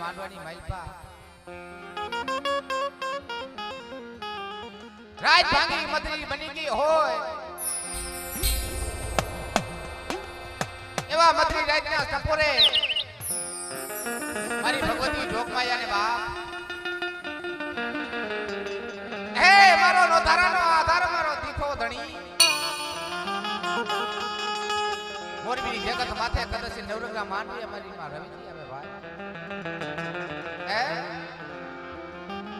માંડવાની માલપા રાત ભાંગી મદરી બની ગઈ હોય એવા મદરી રાતના ટપોરે મારી ભગવતી જોગમાયાને બાપ હે મારો નોધારાનો આધાર મારો દીઠો ધણી મોરબી જગત માથે કદસી નવરંગા માંડવી મારી માં રવિજી આવે ભાઈ હે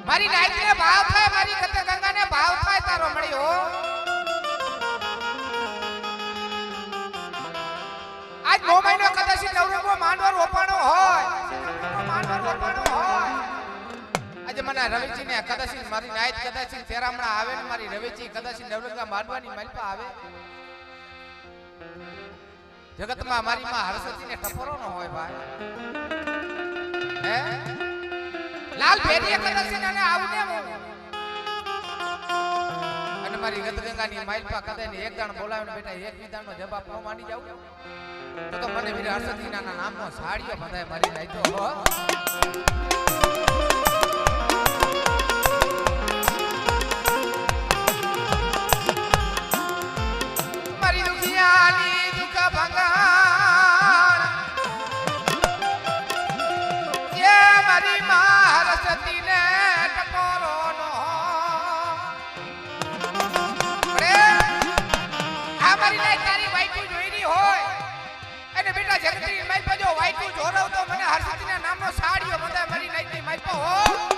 મારી નાઈતને ભાવ થાય મારી કતે ગંગાને ભાવ થાય તારો મળી હો આજ નો મહિનો કદસી નવરંગો માંડવો રોપાણો હોય આજે મને રવિજી ને કદસી મારી નાઈત કદસી તેરામણા આવે ને મારી રવિજી કદસી નવરંગા માંડવાની માલપા આવે જગતમાં મારી માં હરસતી ને ટપોરો ન હોય ભાઈ હે લાલ ભેરીએ કદસી ને આવને અને મારી ગતગંગાની માલપા કદે ને એક દાણ બોલાવીને બેટા એક વિધાનનો જવાબ ન માની જાવ તો મને વીર હરસતી નાના નામનો સાડીઓ બધાય મારી નાઈતો હો મારી દુખિયાની દુખ ભંગાણ એ મારી માં હરસતી ને ટપોરો નો અરે આ મારી નાઈ તારી વાઈટુ જોઈની હોય અને બેટા જગતની માઈ પર જો વાઈટુ જોરવ તો મને હરસતી ના નામનો સાડીઓ બધાય મારી નાઈની માઈ પર હો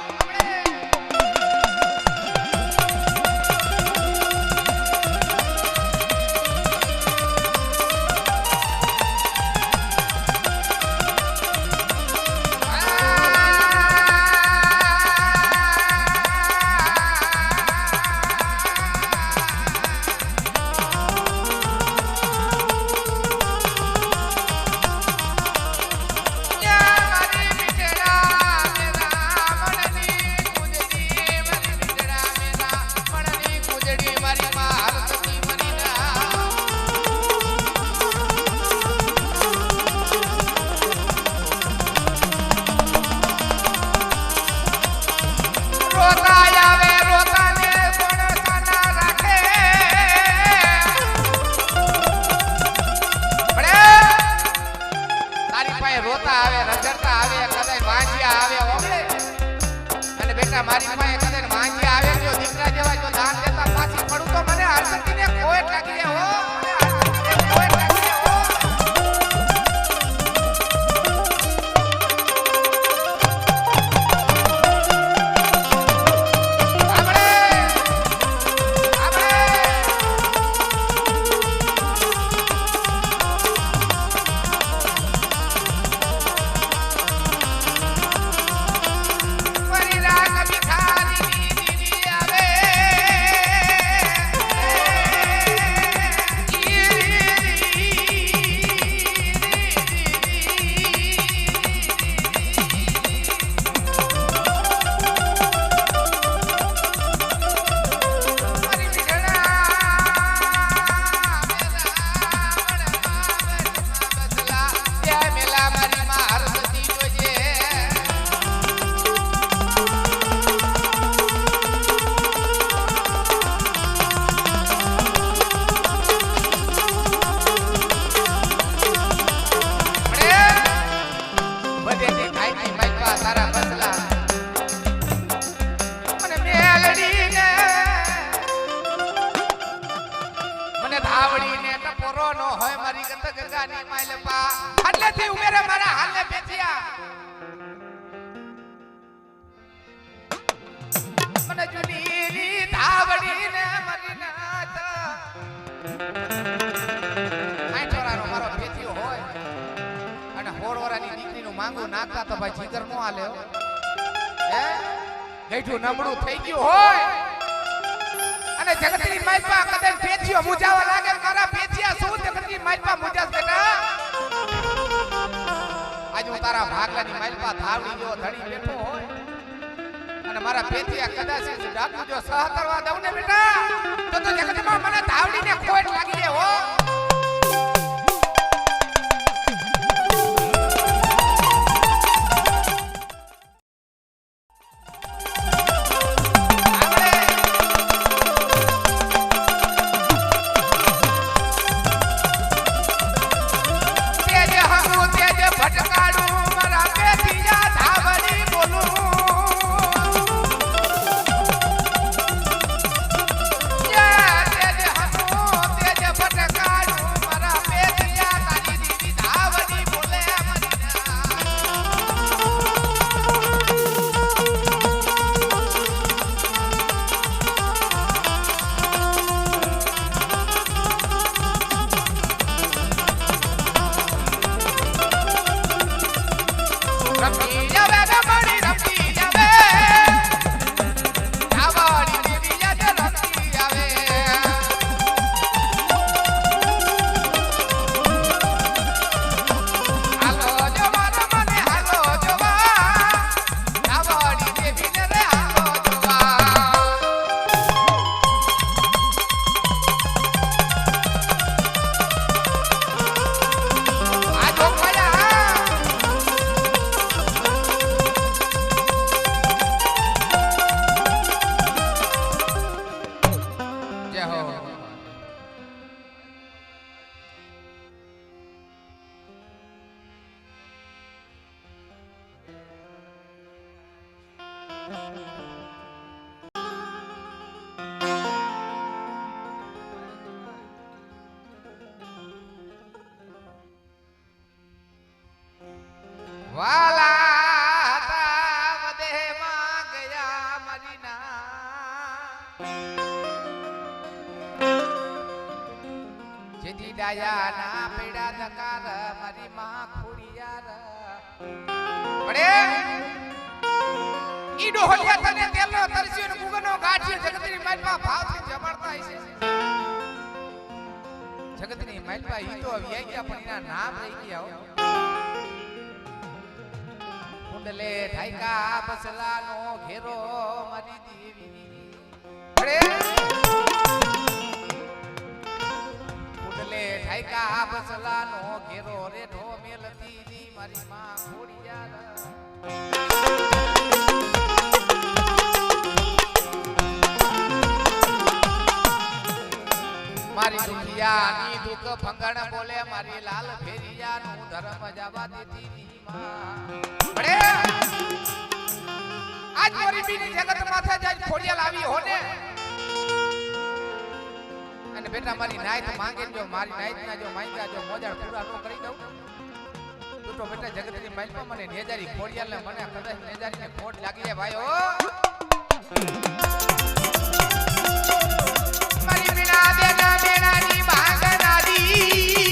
મારી પાસે કદે માંગી આવે જો દીકરા જેવા જો દાન દેતા પાછી પડું તો મને હરસતીને કોઈટ લાગી જાય હો માંગુ નાખતા તો ભાઈ જીગર નો આલે હે ગઈઠું નમડું થઈ ગયું હોય અને જગતની માઈપા કદે પેચિયો મુજાવા લાગે મારા પેચિયા શું જગતની માઈપા મુજાસ બેટા આજ હું તારા ભાગલાની માઈપા ધાવડી જો ધડી બેઠો હોય અને મારા પેચિયા કદાચ ડાકુ જો સહ કરવા દઉં ને બેટા તો જગતમાં મને ધાવડીને ખોટ લાગી જાય હો વાલા હતા વદેમાં ગયા મરીના જેથી ડાયા ના પેડા દકાર મારી માં ખોડિયાર પડે ઈ ડોહલિયા તને તેલનો તરસ્યો ને ગુગનો ગાઠ્યો જગતની માલમાં ભાવથી જમાડતા હશે જગતની માલમાં ઈ તો આવી ગયા પણ એના નામ રહી ગયા હો કુંડલે ઠાઈકા બસલાનો ઘેરો મારી દેવી પડે કુંડલે ઠાઈકા બસલાનો ઘેરો રેઠો મેલતી ની મારી માં ખોડિયાર મારી દુખિયાની દુઃખ ભંગણ બોલે મારી લાલ ફેરિયાનું ધર્મ જવા દેતી ની માં પડે આજ મોરી બીની જગત માથે જાય ખોડિયાલ આવી હોને અને બેટા મારી નાઈત માંગે જો મારી નાઈત ના જો માંગ્યા જો મોજાળ પૂરા નો કરી દઉં તું તો બેટા જગતની માલમાં મને નેજારી ખોડિયાલ ને મને કદાચ નેજારી ને ખોટ લાગી જાય ભાઈ ઓ મારી બીના બેના બેનાની ભાગનારી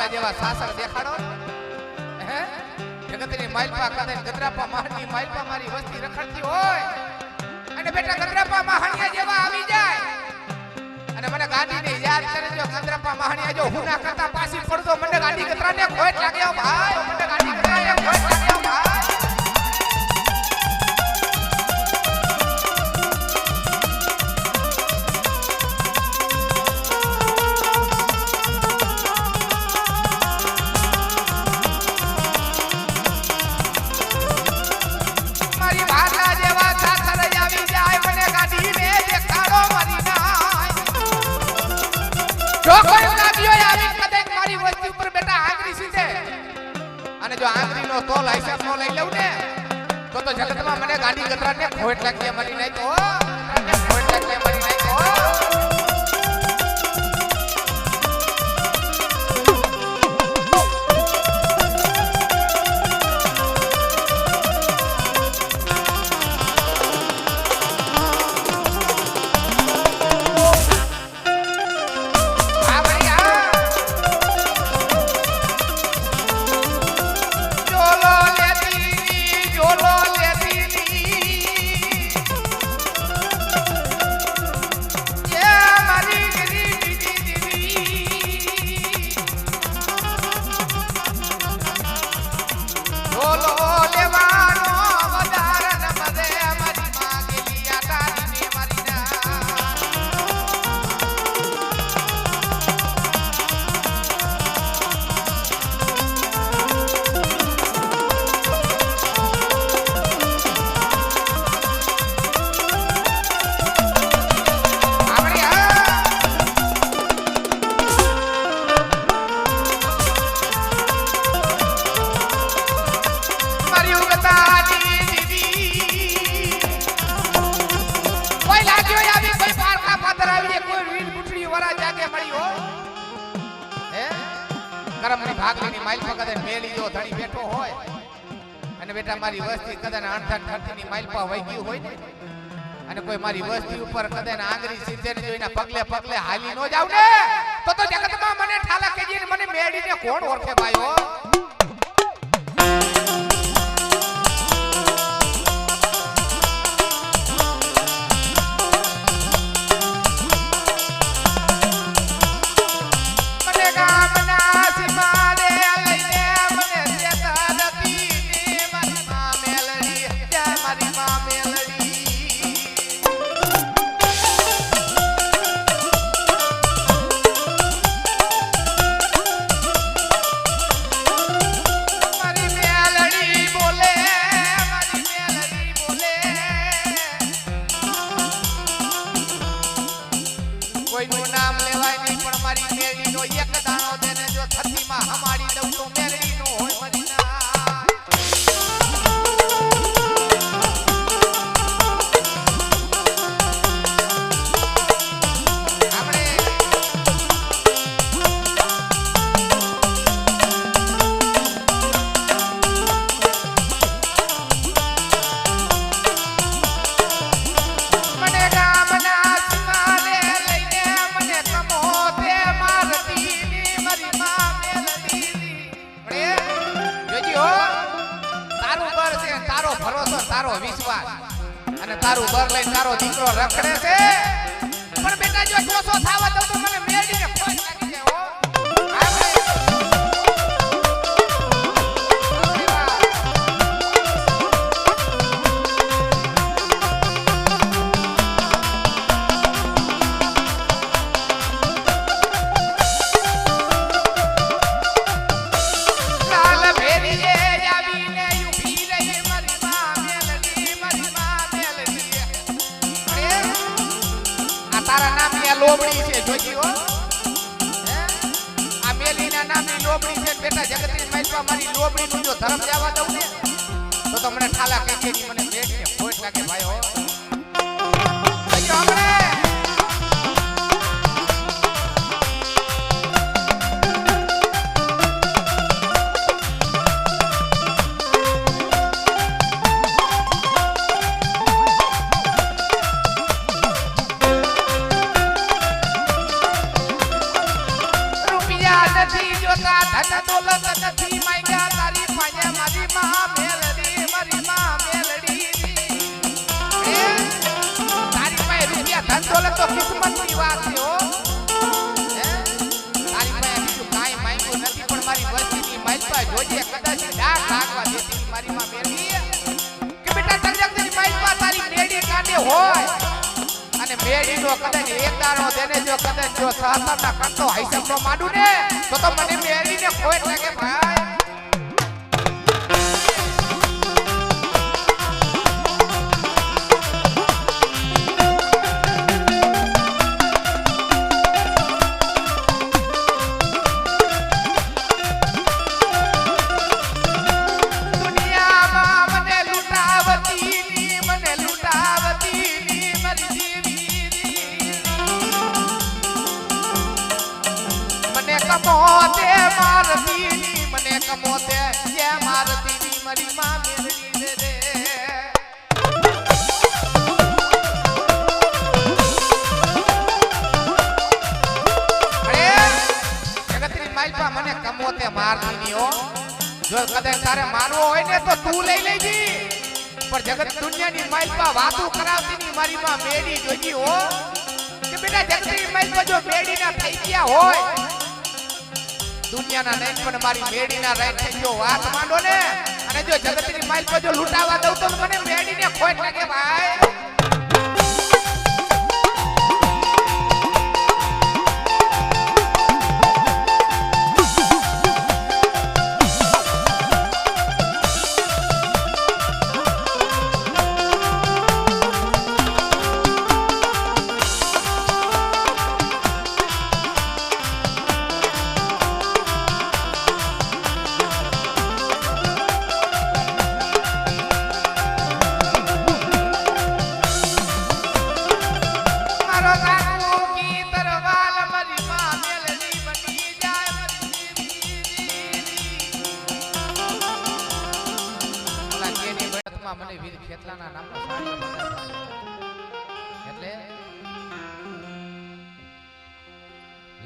જેવા સાસર દેખાડો હે જગતની માલપા કદાચ ગદરાપા મહાની માલપા મારી વસ્તી રખડતી હોય અને બેટા ગદરાપા મહાનિયા જેવા આવી જાય અને મને ગાડીને યાદ કરે જો ગદરાપા મહાનિયા જો હું ના કરતા પાછી પડતો મને ગાડી ગદરાને ખોટ લાગ્યો ભાઈ મને ગાડી ગદરાને ખોટ લાગ્યો ભાઈ જો આંગળી નો તો લાયસન્સ નો લઈ લઉં ને તો જગતમાં મને ગાડી ગતરાને ખોટ લાગી મરી નહીં તો ખોટ લાગી મરી નહીં તો કરમની ભાગલીની માઇલ પર કદાચ મેળી જો ધણી બેઠો હોય અને બેટા મારી વસ્તી કદાચ અણધણ ધરતીની માઇલ પર વહી ગયું હોય ને અને કોઈ મારી વસ્તી ઉપર કદાચ આંગળી સીધે ને જોઈને પગલે પગલે હાલી નો જાવ ને તો જગતમાં મને ઠાલા કેજી મને મેળીને કોણ ઓળખે ભાઈઓ કોઈનું નામ લેવાય નહીં પણ મારી મેળીનો એક દાણો દેને જો થતીમાં હમાડી દઉં તો મેળીનો હોય મારી તારો વિશ્વાસ અને તારું બર લઈને તારો દીકરો રખડે છે પણ બેટા જો જોસો થાવા દઉં તો મને મેળીને ખોટ લાગી જાય હો લોબડી છે જોજી હો આ મેલીના નામની લોબડી છે બેટા જગતની માઈપા મારી લોબડી નું જો ધર્મ જવા દઉં ને તો મને ઠાલા કહે કે મને બેઠને ખોટ લાગે ભાઈ હો અજો આપણે ધન દોલત નથી માંગ્યા તારી પાસે મારી માં મેલડી મારી માં મેલડી તારી પાસે રૂપિયા ધન દોલત તો કિસ્મતની વાત છે હો તારી પાસે બીજું કાઈ માંગ્યું નથી પણ મારી વસ્તીની માઈપા જોજે કદાચ ડાક લાગવા દેતી મારી માં મેલડી કે બેટા જગતની માઈપા તારી મેડી કાઢે હોય અને મેડીનો કદાચ એક દાણો દેને જો કદાચ જો સહસરના કરતો હિસાબનો માંડું ને તો મને મેડીને ખોટ લાગે ભાઈ કમોતે મારતી મને કમોતે જે મારતી મારી માં મેરડી રે અરે જગતની માઈપા મને કમોતે મારતી ની હો જો કદાચ તારે મારવો હોય ને તો તું લઈ લેજી પણ જગત દુનિયાની માઈપા વાતો કરાવતી ની મારી માં મેડી જોજી હો કે બેટા જગતની માઈપા જો મેડી ના થઈ ગયા હોય દુનિયાના નહીં પણ મારી મેડીના રાઈટ થઈ ગયો વાત માંડો ને અને જો જગતની માઈલ પર જો લૂંટાવા દઉં તો મને મેડીને ખોટ લાગે ભાઈ એટલાના નામનો સાંજે બધા થાય. એટલે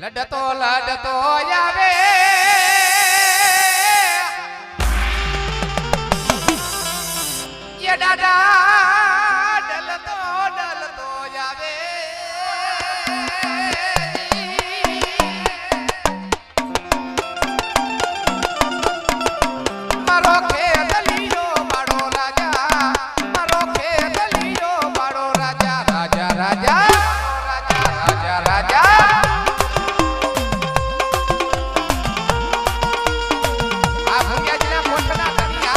લડતો લડતો આવે ये दादा डलतो डलतो जावे मारो खेतलियो बाड़ो राजा मारो खेतलियो बाड़ो राजा राजा राजा राजा राजा आ भुगिया जी ना मोटना धनिया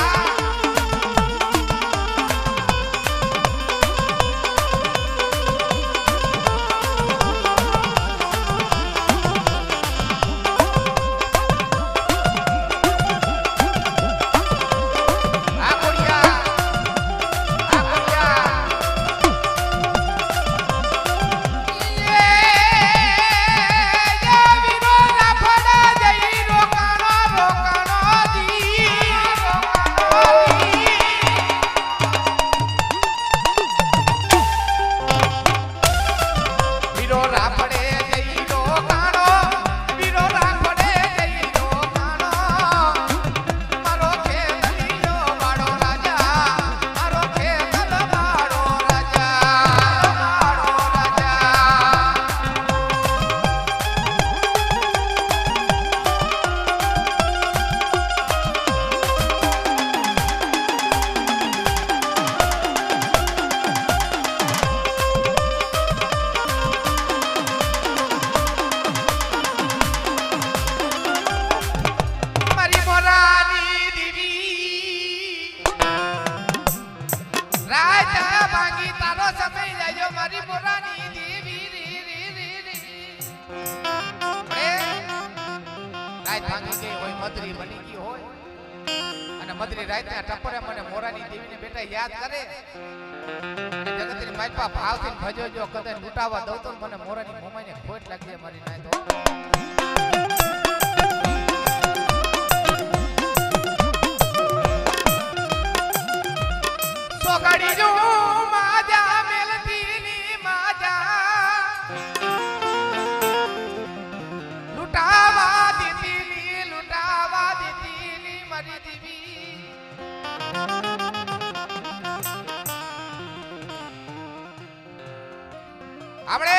મદરી રાત ના ટપરે મને મોરાની દેવીને બેટા યાદ કરે જગતની માલપા ભાવથી ભજો જો કદાચ લૂટાવા દઉં તો મને મોરાની મોમાઈને ખોટ લાગી મારી નાય તો સોગાડી જો માજા મેલતી ની માજા લૂટાવા દેતી ની મારી દેવી આપણે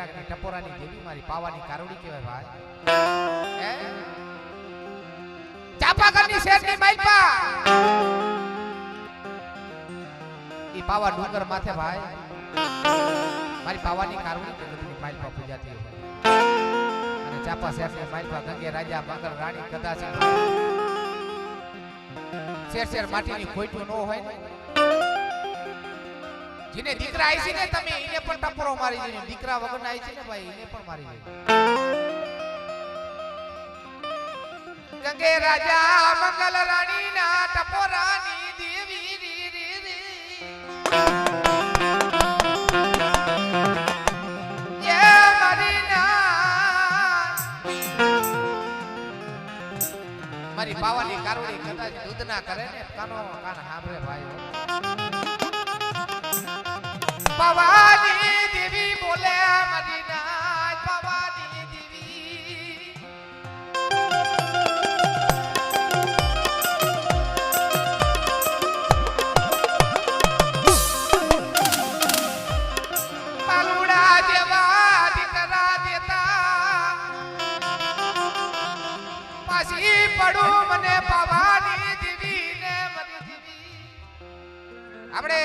નાગની ટપોરાની દેવી મારી પાવાની કારુડી કહેવાય ભાઈ હે ચાપાગરની શેરની માલપા ઈ પાવા ડુંગર માથે ભાઈ મારી પાવાની કારુડી જગતની માલપા પૂજાતી હોય અને ચાપા શેરની માલપા ગંગે રાજા મંગલ રાણી કદાસી શેર માટીની ખોટું ન હોય ને જીને દીકરા આવી છે ને તમે એને પણ ટપરો મારી દીધો દીકરા વગર આવી છે ને ભાઈ એને પણ મારી દીધો ગંગે રાજા મંગલ રાણી ના ટપોરાની દેવી રી રી રી એ મારી ના મારી પાવાની કારુડી કદાચ દૂધ ના કરે ને કાનો કાન સાંભળે ભાઈ પાવાની દેવી બોલે મારી ના પાવાની દેવી પાલુડા જેવા દીકરા દેતા પાછી પડું મને પાવાની દેવી ને મારી દેવી આપણે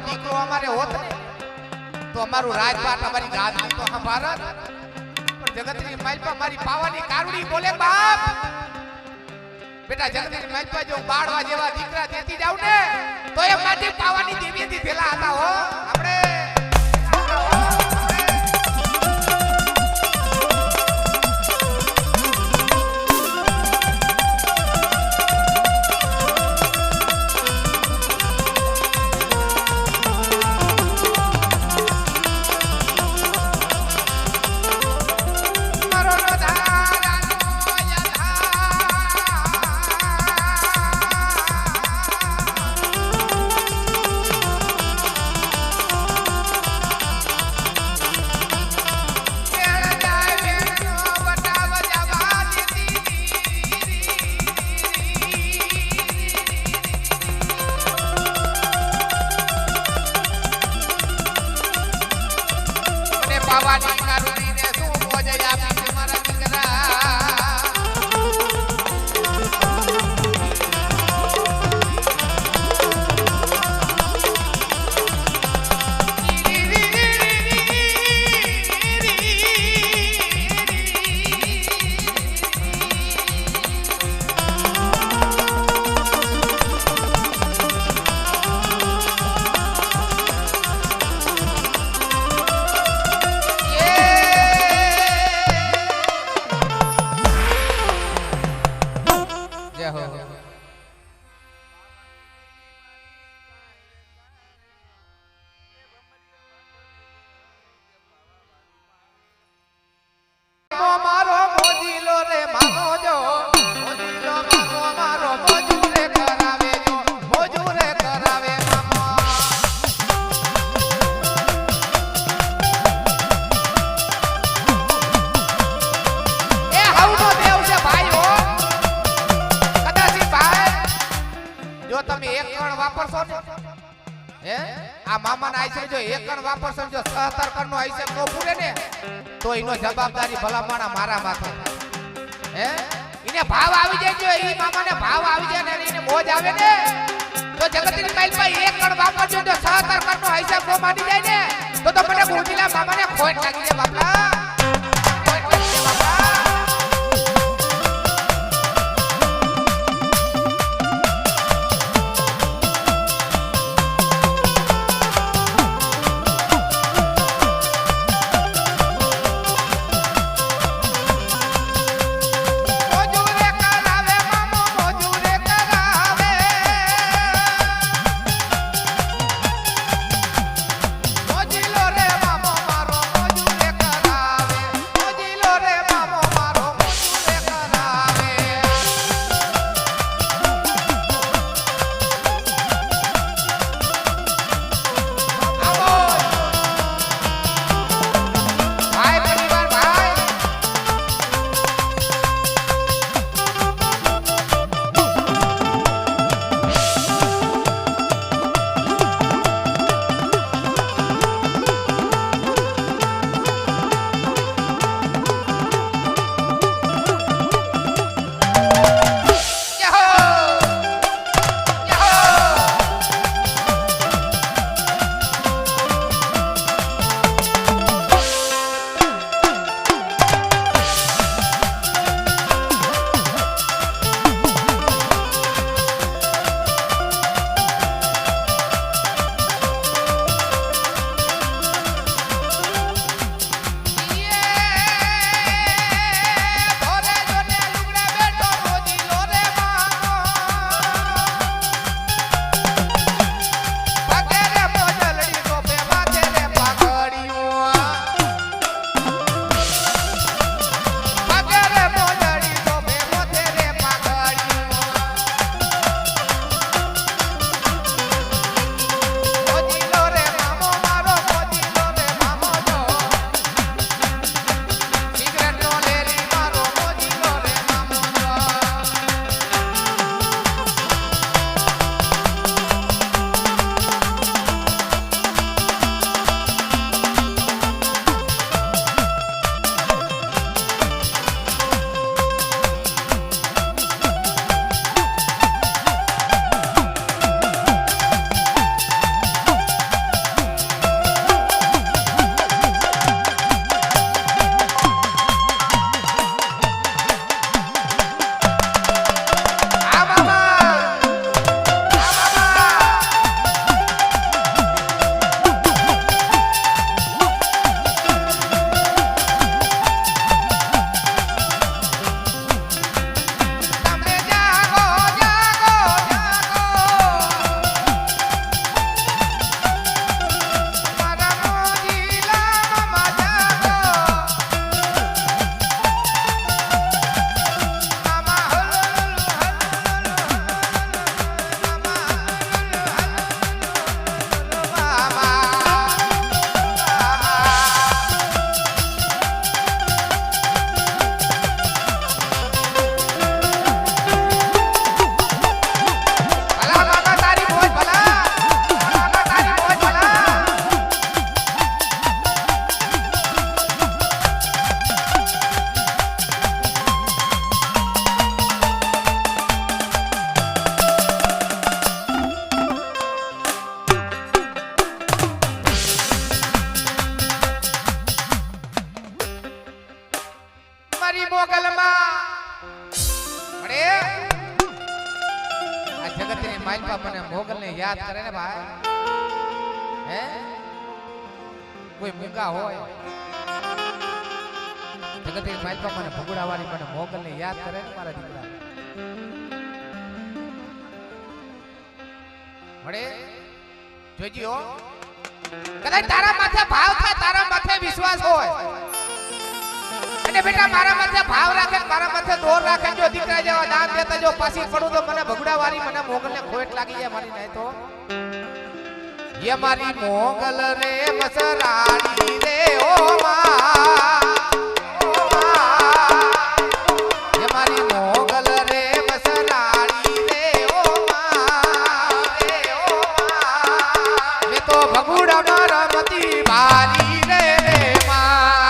દીકરો અમારે હોત ને તો અમારું રાજપાટ અમારી ગાદી તો ભારત પણ જગતની માલપા મારી પાવાની કારુડી બોલે બાપ બેટા જગતની માલપા જો બાળવા જેવા દીકરા દેતી જાવ ને તો એ માટી પાવાની દેવીથી ભેલા હતા હો આપણે પાવાની કારુડીને શું મોજે આપી છે મારા દીકરા આ મામાના આઈસે જો એકણ વાપરશો જો 77 કણ નો આઈસે નો પૂરે ને તો એનો જવાબદારી ભલામણા મારા માથે હે ઈને ભાવ આવી જાય જો ઈ મામાને ભાવ આવી જાય ને એને મોજ આવે ને તો જગતની માલમાં એકણ વાપરજો જો 77 કણ નો આઈસે નો માની જાય ને તો મને ગુંજીલા મામાને ખોટ લાગી જાય બાપલા ખોટ લાગી જાય બાપલા યાદ કરે ને ભાઈ હે કોઈ મૂંગા હોય જગતની માલપા મને ભગુડાવાળી મને મોગલને યાદ કરે ને મારા દીકરા મળે જોઈજો કદાચ તારા માથે ભાવ થાય તારા માથે વિશ્વાસ હોય અને બેટા મારા માથે ભાવ રાખે મારા માથે દોર રાખે જો દીકરા જેવા દાન દેતા જો પાછી પડું તો મને ભગુડાવાળી મને મોગલને ખોટ લાગી જાય મારી નહીં તો ये मारी मोगल रे मसराड़ी रे ओ मां ये मारी मोगल रे मसराड़ी रे ओ मां मैं तो भगुड़ा रमती बारी रे मां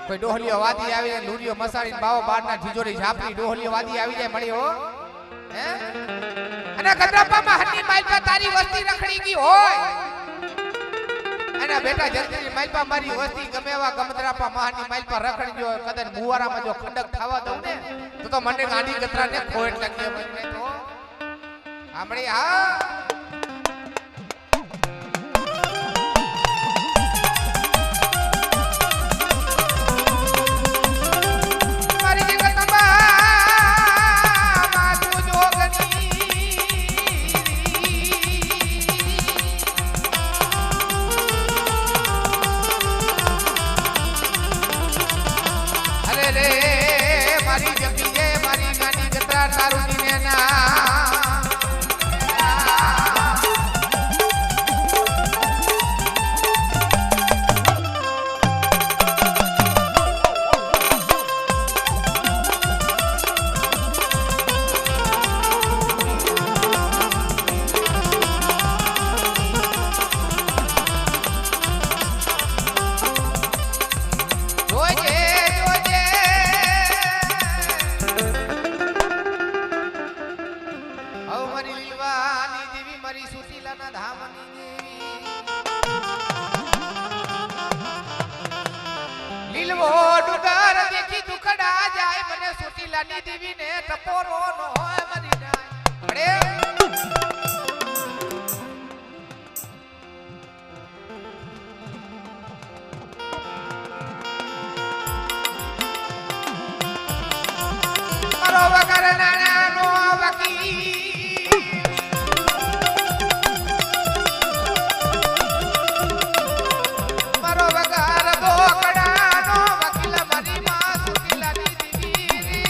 કોઈ ડોહલીઓ વાદી આવી જાય લૂરીઓ મસાડી બાવો બારના ઢીજોરી ઝાપડી ડોહલીઓ વાદી આવી જાય મળી હો હે અને ગદરાપામાં હની માલપા તારી વસ્તી રખડી ગઈ હોય અને બેટા જલ્દી માલપા મારી વસ્તી ગમે એવા ગમદરાપા મહાની માલપા રખડી ગયો કદાચ મુવારામાં જો ખંડક થવા દઉં ને તો મને ગાંડી ગતરાને ખોટ લાગી મને તો આમળી હા દેવી ને ટપોરો નો હોય મરી જાય